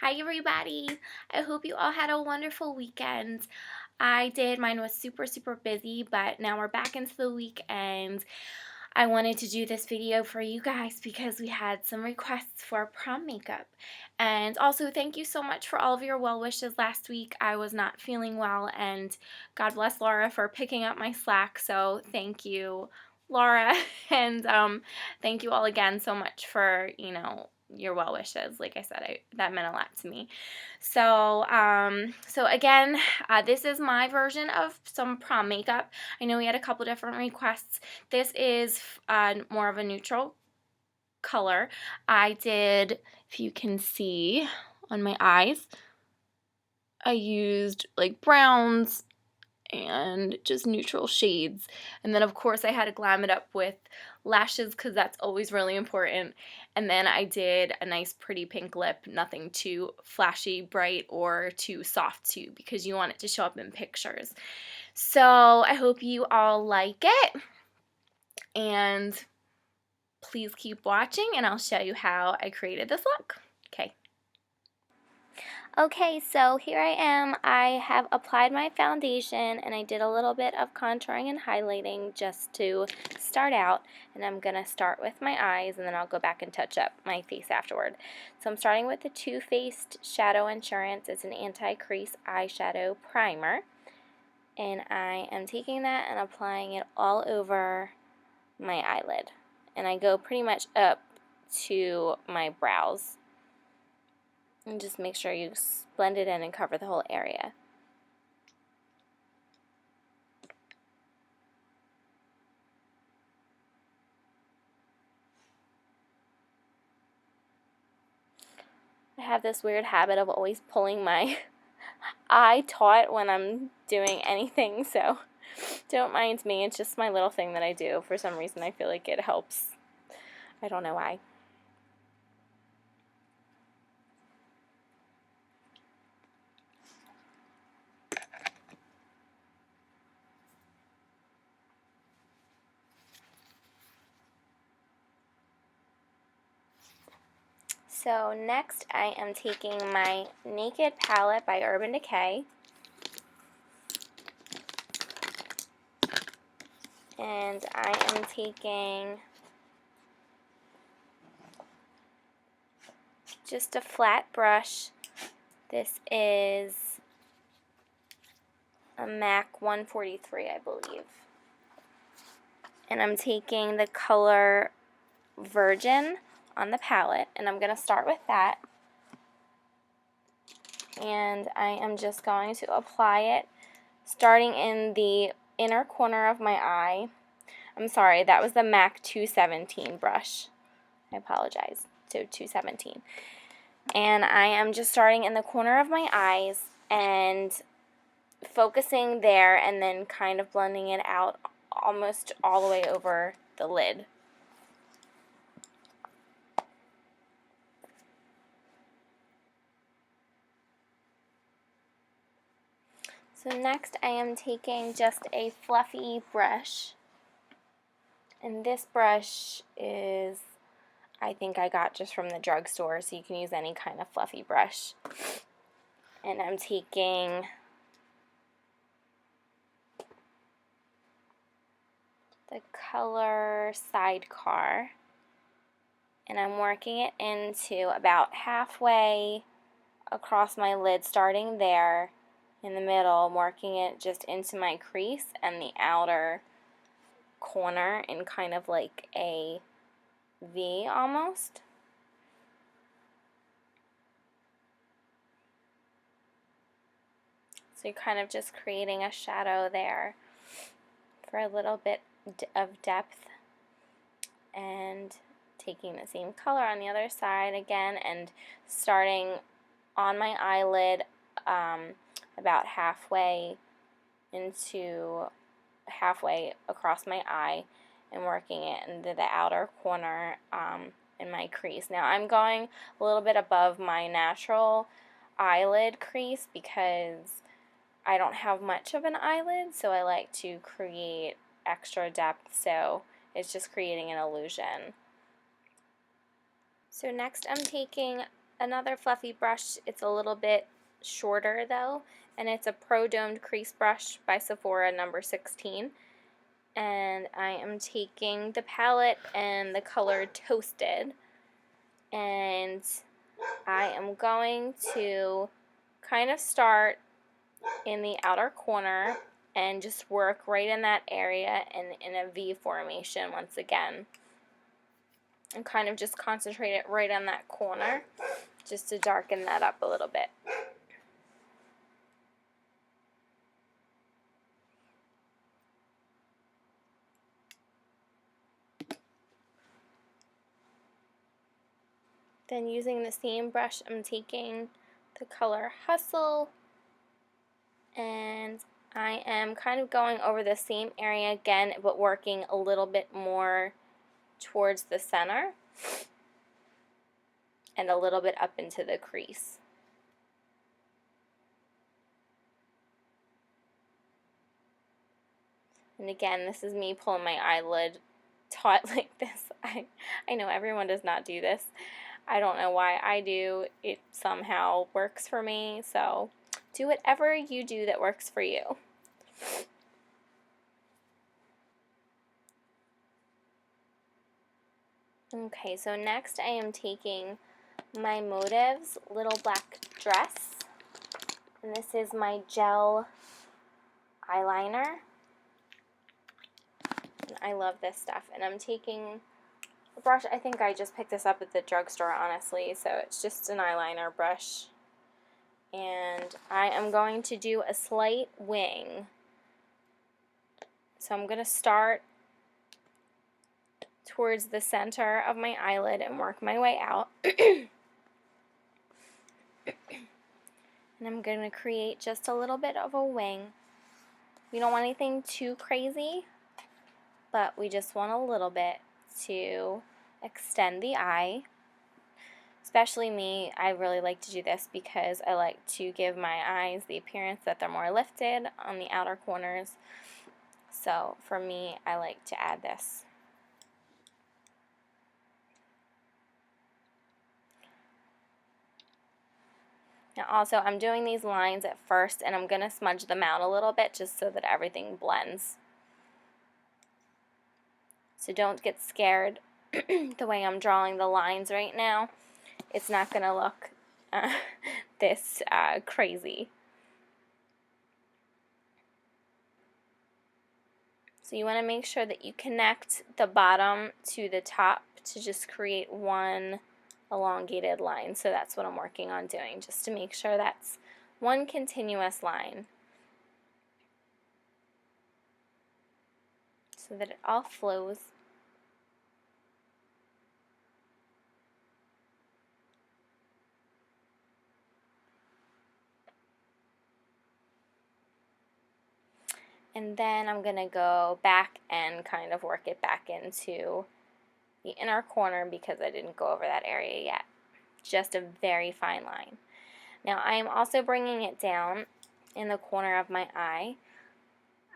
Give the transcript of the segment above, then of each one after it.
Hi everybody! I hope you all had a wonderful weekend. I did. Mine was super busy, but now we're back into the week and I wanted to do this video for you guys because we had some requests for prom makeup. And also thank you so much for all of your well wishes last week. I was not feeling well and God bless Laura for picking up my slack, so thank you, Laura. And thank you all again so much for, your well wishes. Like I said, that meant a lot to me. So again, this is my version of some prom makeup. I know we had a couple different requests. This is more of a neutral color. I did, if you can see on my eyes, I used like browns and just neutral shades, and then of course I had to glam it up with lashes because that's always really important, and then I did a nice pretty pink lip, nothing too flashy bright or too soft too because you want it to show up in pictures. So I hope you all like it, and please keep watching and I'll show you how I created this look. Okay, so here I am. I have applied my foundation and I did a little bit of contouring and highlighting just to start out, and I'm going to start with my eyes and then I'll go back and touch up my face afterward. So I'm starting with the Too Faced Shadow Insurance. It's an anti-crease eyeshadow primer, and I am taking that and applying it all over my eyelid, and I go pretty much up to my brows. And just make sure you blend it in and cover the whole area. I have this weird habit of always pulling my eye taut when I'm doing anything, so don't mind me. It's just my little thing that I do. For some reason I feel like it helps. I don't know why. So next I am taking my Naked palette by Urban Decay, and I am taking just a flat brush. This is a MAC 143, I believe. And I'm taking the color Virgin on the palette, and I'm going to start with that. And I am just going to apply it starting in the inner corner of my eye. I'm sorry, that was the MAC 217 brush. I apologize. So 217. And I am just starting in the corner of my eyes and focusing there and then kind of blending it out almost all the way over the lid. So next I am taking just a fluffy brush, and this brush is, I think I got just from the drugstore, so you can use any kind of fluffy brush. And I'm taking the color Sidecar, and I'm working it into about halfway across my lid, starting there in the middle, working it just into my crease and the outer corner in kind of like a V almost. So you're kind of just creating a shadow there for a little bit of depth, and taking the same color on the other side again and starting on my eyelid about halfway across my eye and working it into the outer corner in my crease. Now I'm going a little bit above my natural eyelid crease because I don't have much of an eyelid, so I like to create extra depth, so it's just creating an illusion. So next I'm taking another fluffy brush. It's a little bit shorter though, and it's a Pro Domed Crease Brush by Sephora number 16. And I am taking the palette and the color Toasted, and I am going to kind of start in the outer corner and just work right in that area and in a V formation once again. And kind of just concentrate it right on that corner just to darken that up a little bit. Then using the same brush, I'm taking the color Hustle, and I am kind of going over the same area again, but working a little bit more towards the center and a little bit up into the crease. And again, this is me pulling my eyelid taut like this. I know everyone does not do this. I don't know why I do. It somehow works for me, so do whatever you do that works for you. Okay, so next I am taking my Motives Little Black Dress, and this is my gel eyeliner. And I love this stuff, and I'm taking a brush. I think I just picked this up at the drugstore, honestly, so it's just an eyeliner brush. And I am going to do a slight wing. So I'm going to start towards the center of my eyelid and work my way out. And I'm going to create just a little bit of a wing. We don't want anything too crazy, but we just want a little bit to extend the eye. Especially me, I really like to do this because I like to give my eyes the appearance that they're more lifted on the outer corners. So for me, I like to add this. Now also, I'm doing these lines at first, and I'm going to smudge them out a little bit just so that everything blends. So don't get scared the way I'm drawing the lines right now. It's not going to look this crazy. So you want to make sure that you connect the bottom to the top to just create one elongated line. So that's what I'm working on doing, just to make sure that's one continuous line so that it all flows. And then I'm going to go back and kind of work it back into the inner corner because I didn't go over that area yet. Just a very fine line. Now I am also bringing it down in the corner of my eye.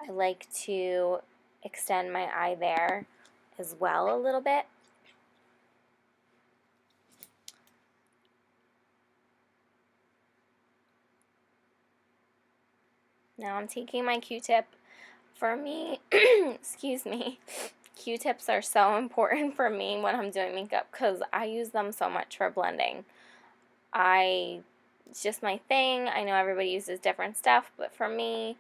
I like to extend my eye there as well a little bit. Now I'm taking my Q-tip. For me, excuse me, Q-tips are so important for me when I'm doing makeup because I use them so much for blending. It's just my thing. I know everybody uses different stuff, but for me,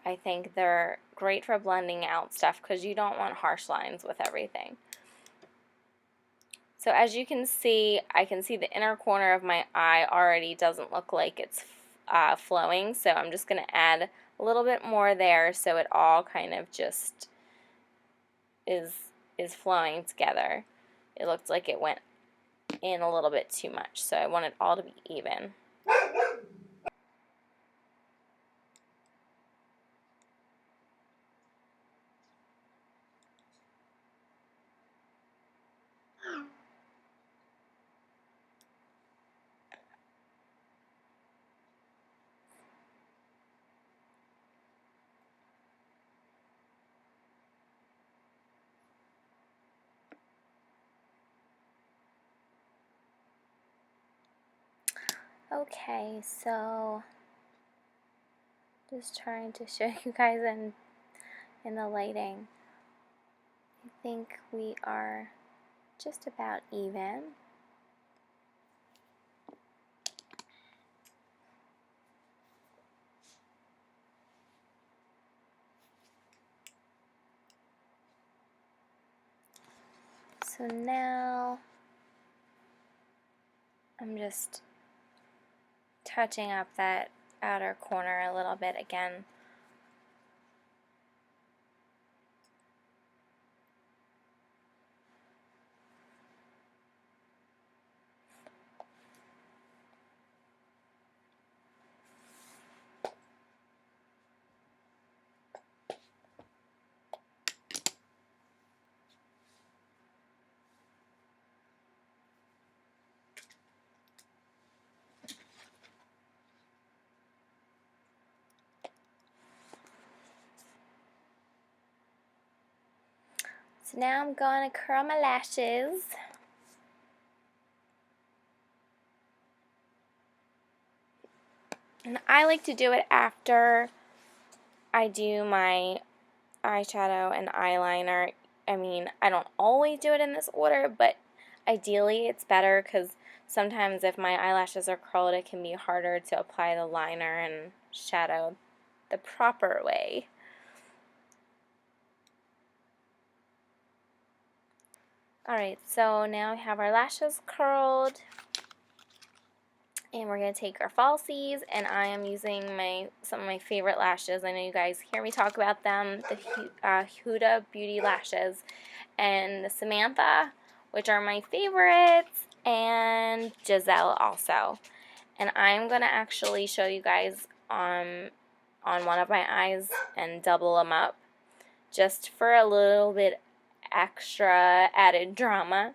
I think they're great for blending out stuff because you don't want harsh lines with everything. So as you can see, I can see the inner corner of my eye already doesn't look like it's flowing, so I'm just going to add a little bit more there so it all kind of just is flowing together. It looked like it went in a little bit too much, so I want it all to be even. Okay, so just trying to show you guys in the lighting. I think we are just about even. So now I'm just touching up that outer corner a little bit again. So now I'm going to curl my lashes. And I like to do it after I do my eyeshadow and eyeliner. I mean, I don't always do it in this order, but ideally it's better because sometimes if my eyelashes are curled, it can be harder to apply the liner and shadow the proper way. Alright, so now we have our lashes curled, and we're going to take our falsies, and I am using some of my favorite lashes. I know you guys hear me talk about them, the Huda Beauty lashes, and the Samantha, which are my favorites, and Giselle also. And I'm going to actually show you guys on one of my eyes and double them up, just for a little bit extra added drama.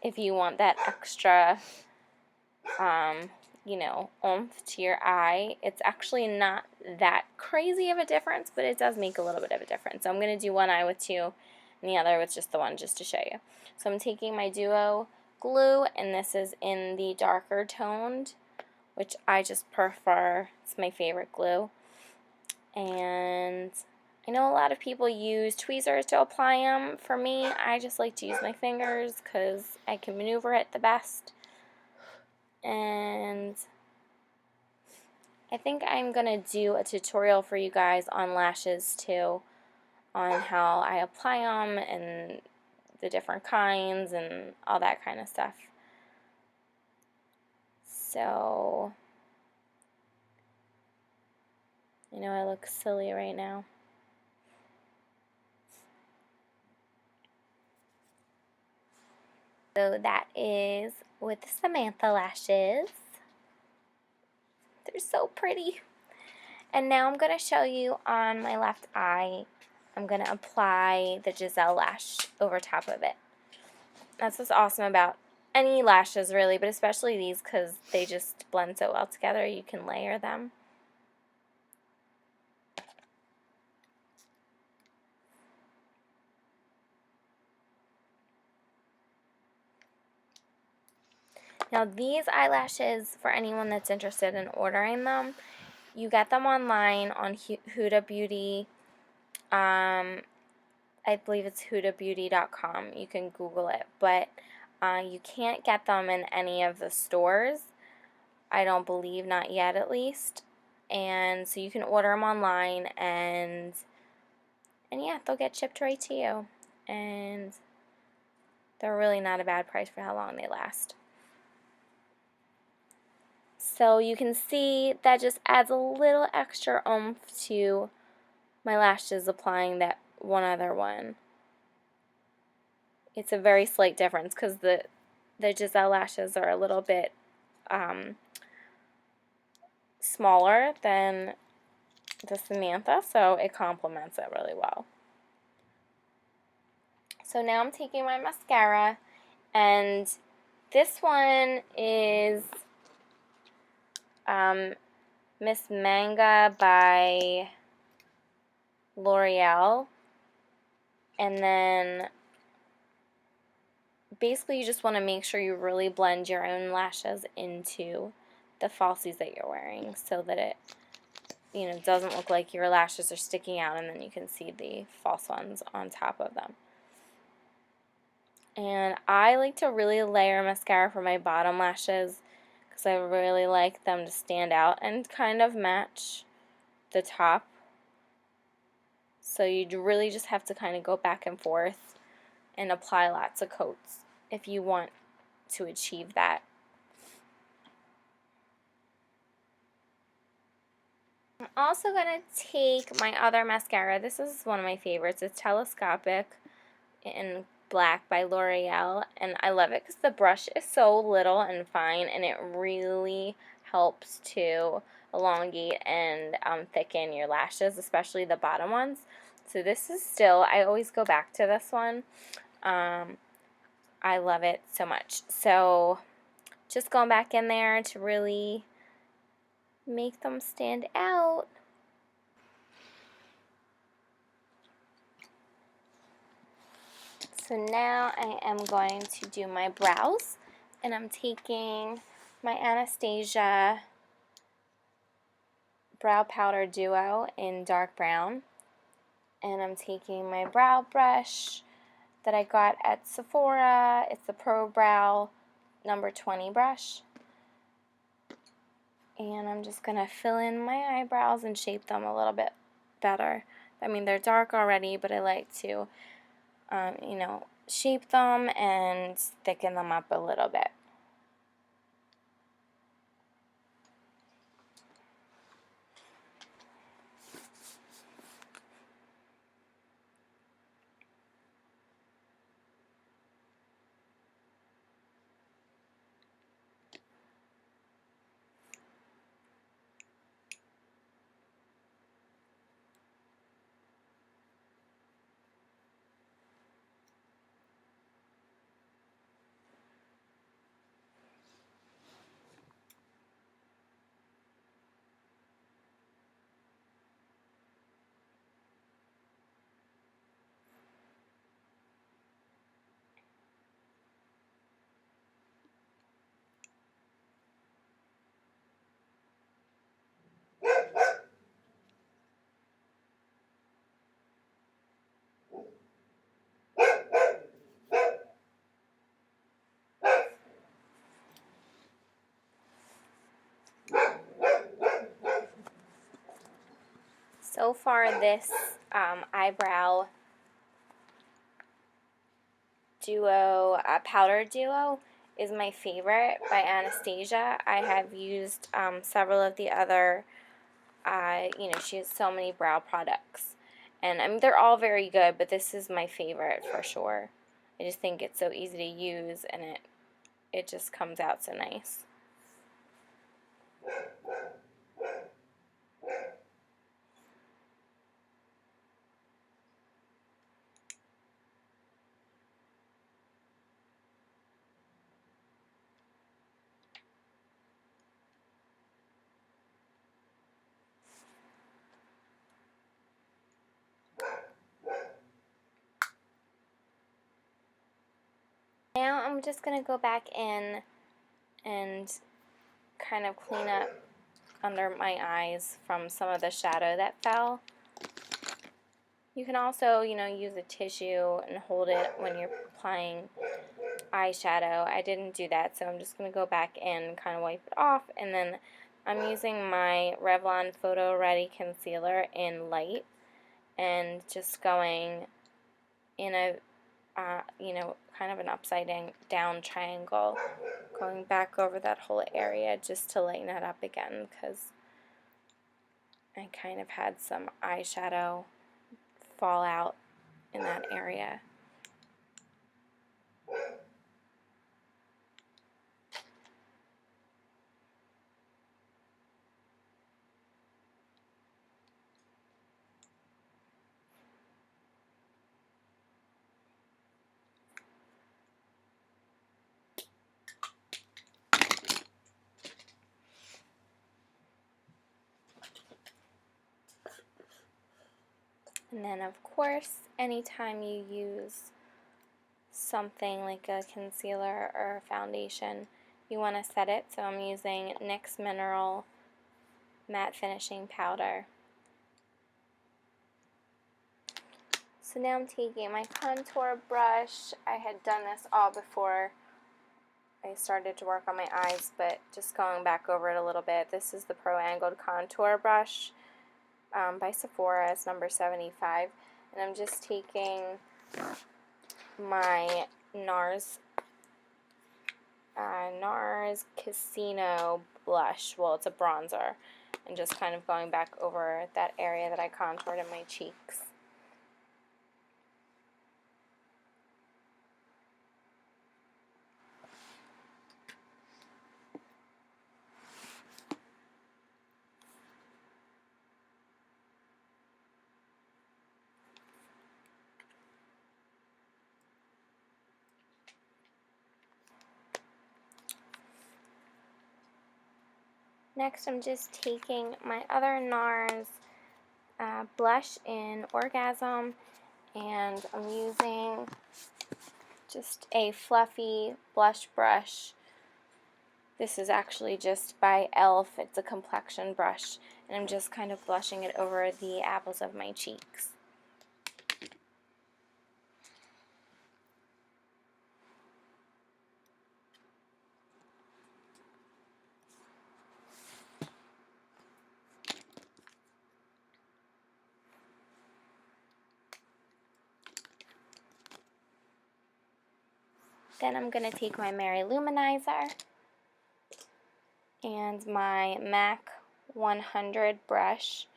If you want that extra, you know, oomph to your eye. It's actually not that crazy of a difference, but it does make a little bit of a difference. So I'm going to do one eye with two and the other with just the one, just to show you. So I'm taking my Duo glue, and this is in the darker toned, which I just prefer. It's my favorite glue. And I know a lot of people use tweezers to apply them. For me, I just like to use my fingers because I can maneuver it the best. And I think I'm going to do a tutorial for you guys on lashes too, on how I apply them and the different kinds and all that kind of stuff. So, I know I look silly right now. So that is with the Samantha lashes. They're so pretty. And now I'm going to show you on my left eye, I'm going to apply the Giselle lash over top of it. That's what's awesome about any lashes really, but especially these because they just blend so well together. You can layer them. Now these eyelashes, for anyone that's interested in ordering them, you get them online on Huda Beauty. I believe it's hudabeauty.com. You can Google it, but you can't get them in any of the stores. I don't believe, not yet at least. And so you can order them online, and yeah, they'll get shipped right to you. And they're really not a bad price for how long they last. So you can see that just adds a little extra oomph to my lashes applying that one other one. It's a very slight difference because the Giselle lashes are a little bit smaller than the Samantha, so it complements it really well. So now I'm taking my mascara, and this one is Miss Manga by L'Oreal. And then basically you just want to make sure you really blend your own lashes into the falsies that you're wearing so that it, doesn't look like your lashes are sticking out and then you can see the false ones on top of them. And I like to really layer mascara for my bottom lashes because I really like them to stand out and kind of match the top. So you really just have to kind of go back and forth and apply lots of coats if you want to achieve that. I'm also going to take my other mascara. This is one of my favorites. It's Telescopic in black by L'Oreal, and I love it because the brush is so little and fine, and it really helps to elongate and thicken your lashes, especially the bottom ones. So this is still, I always go back to this one. I love it so much. So just going back in there to really make them stand out. So now I am going to do my brows, and I'm taking my Anastasia Brow Powder Duo in dark brown, and I'm taking my brow brush that I got at Sephora. It's the Pro Brow number 20 brush, and I'm just going to fill in my eyebrows and shape them a little bit better. I mean, they're dark already, but I like to shape them and thicken them up a little bit. So far, this eyebrow duo, powder duo, is my favorite by Anastasia. I have used several of the other, she has so many brow products. And I mean, they're all very good, but this is my favorite for sure. I just think it's so easy to use, and it just comes out so nice. Now I'm just going to go back in and kind of clean up under my eyes from some of the shadow that fell. You can also, use a tissue and hold it when you're applying eyeshadow. I didn't do that, so I'm just going to go back in and kind of wipe it off, and then I'm using my Revlon Photo Ready Concealer in light and just going in a kind of an upside down triangle, going back over that whole area just to lighten it up again, because I kind of had some eyeshadow fall out in that area. And then, of course, anytime you use something like a concealer or a foundation, you want to set it. So I'm using NYX Mineral Matte Finishing Powder. So now I'm taking my contour brush. I had done this all before I started to work on my eyes, but just going back over it a little bit. This is the Pro Angled Contour Brush by Sephora. It's number 75. And I'm just taking my NARS Casino blush. Well, it's a bronzer. And just kind of going back over that area that I contoured in my cheeks. Next, I'm just taking my other NARS blush in Orgasm, and I'm using just a fluffy blush brush. This is actually just by e.l.f. It's a complexion brush, and I'm just kind of blushing it over the apples of my cheeks. Then I'm going to take my Mary Luminizer and my MAC 100 brush,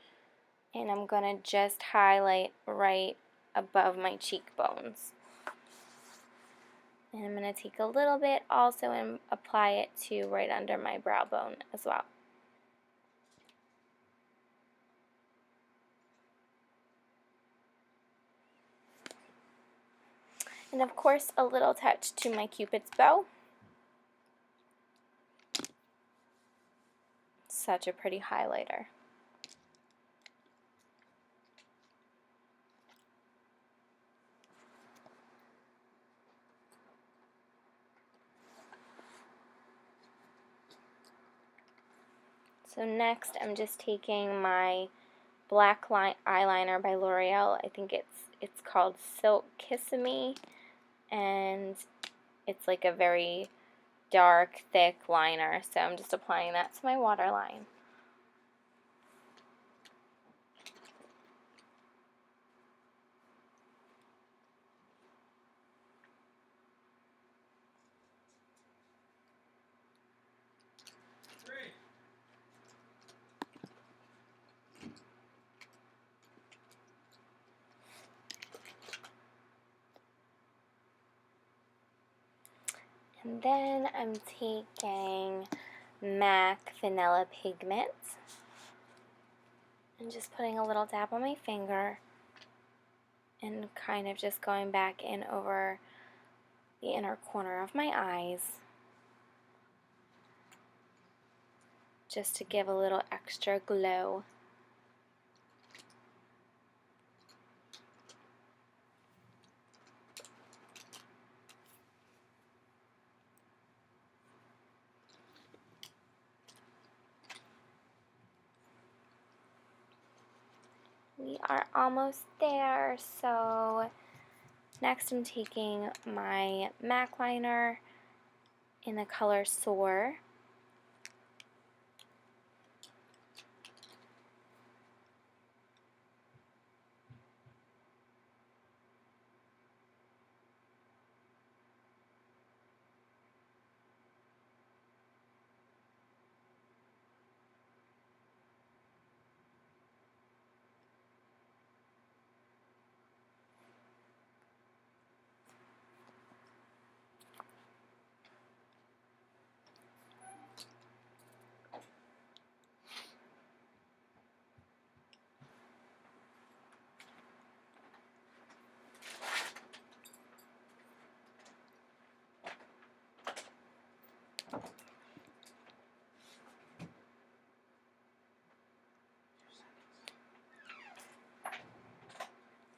and I'm going to just highlight right above my cheekbones. And I'm going to take a little bit also and apply it to right under my brow bone as well. And of course, a little touch to my Cupid's bow. Such a pretty highlighter. So next, I'm just taking my black eyeliner by L'Oreal. I think it's called Silk Kiss-A-Me, and it's like a very dark, thick liner. So I'm just applying that to my waterline. And then I'm taking MAC Vanilla Pigment and just putting a little dab on my finger and kind of just going back in over the inner corner of my eyes just to give a little extra glow. We are almost there, so next I'm taking my MAC liner in the color Soar.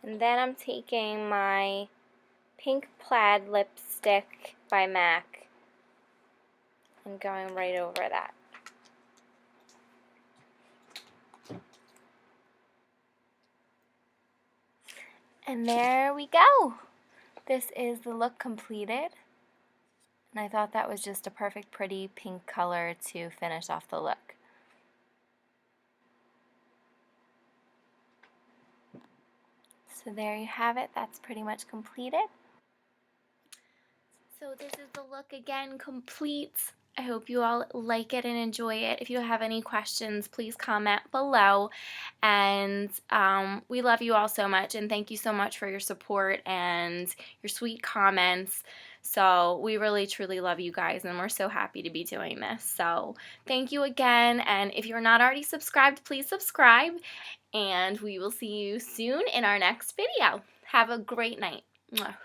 And then I'm taking my Pink Plaid Lipstick by MAC and going right over that. And there we go. This is the look completed. And I thought that was just a perfect pretty pink color to finish off the look. So there you have it. That's pretty much completed. So this is the look again, complete. I hope you all like it and enjoy it. If you have any questions, please comment below. And we love you all so much, and thank you so much for your support and your sweet comments. So we really, truly love you guys, and we're so happy to be doing this. So thank you again, and if you're not already subscribed, please subscribe, and we will see you soon in our next video. Have a great night. Mwah.